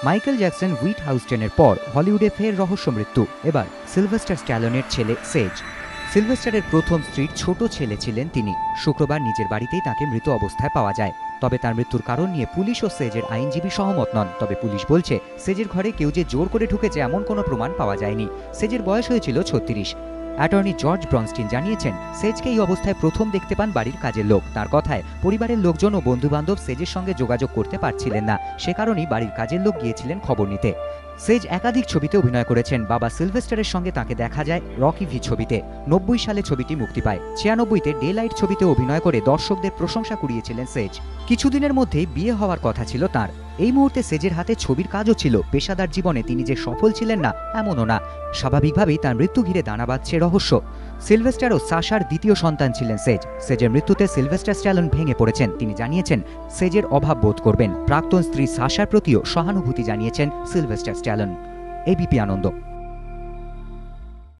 Michael Jackson wheat হাউস্টনের পর হলিউডে ফের রহস্য মৃত্যু, এবার সিলভেস্টার স্ট্যালোনের ছেলে সেজ। সিলভেস্টারের প্রথম স্ত্রীর ছোট ছেলে ছিলেন তিনি। শুক্রবার নিজের বাড়িতেই তাকে মৃত অবস্থায় পাওয়া যায়। তবে তার মৃত্যুর কারণ নিয়ে পুলিশ ও সেজের আইনজীবী সহমত নন। তবে পুলিশ বলছে, সেজের ঘরে কেউ যে জোর করে ঢুকেছে এমন কোনো প্রমাণ পাওয়া যায়নি। সেজের বয়স হয়েছিল 36। অ্যাটর্নি জর্জ ব্রনস্টিন জানিয়েছেন, সেজকে এই অবস্থায় প্রথম দেখতে পান বাড়ির কাজের লোক। তার কথায়, পরিবারের লোকজন ও বন্ধুবান্ধব সেজের সঙ্গে যোগাযোগ করতে পারছিলেন না, সে কারণেই বাড়ির কাজের লোক গিয়েছিলেন খবর নিতে। সেজ একাধিক ছবিতে অভিনয় করেছেন। বাবা সিলভেস্টারের সঙ্গে তাকে দেখা যায় রকি ভি ছবিতে। 90 সালে ছবিটি মুক্তি পায়। 96-তে ডে লাইট ছবিতে অভিনয় করে দর্শকদের প্রশংসা কুড়িয়েছিলেন সেজ। কিছুদিনের মধ্যেই বিয়ে হওয়ার কথা ছিল তার। এই মুহূর্তে সেজের হাতে ছবির কাজও ছিল। পেশাদার জীবনে তিনি যে সফল ছিলেন না এমনও না। স্বাভাবিকভাবেই তার মৃত্যু ঘিরে দানা বাঁধছে রহস্য। সিলভেস্টার ও সাশার দ্বিতীয় সন্তান ছিলেন সেজ। সেজের মৃত্যুতে সিলভেস্টার স্ট্যালোন ভেঙে পড়েছেন। তিনি জানিয়েছেন, সেজের অভাব বোধ করবেন। প্রাক্তন স্ত্রী সাশার প্রতিও সহানুভূতি জানিয়েছেন সিলভেস্টার স্ট্যালোন। এবিপি আনন্দ।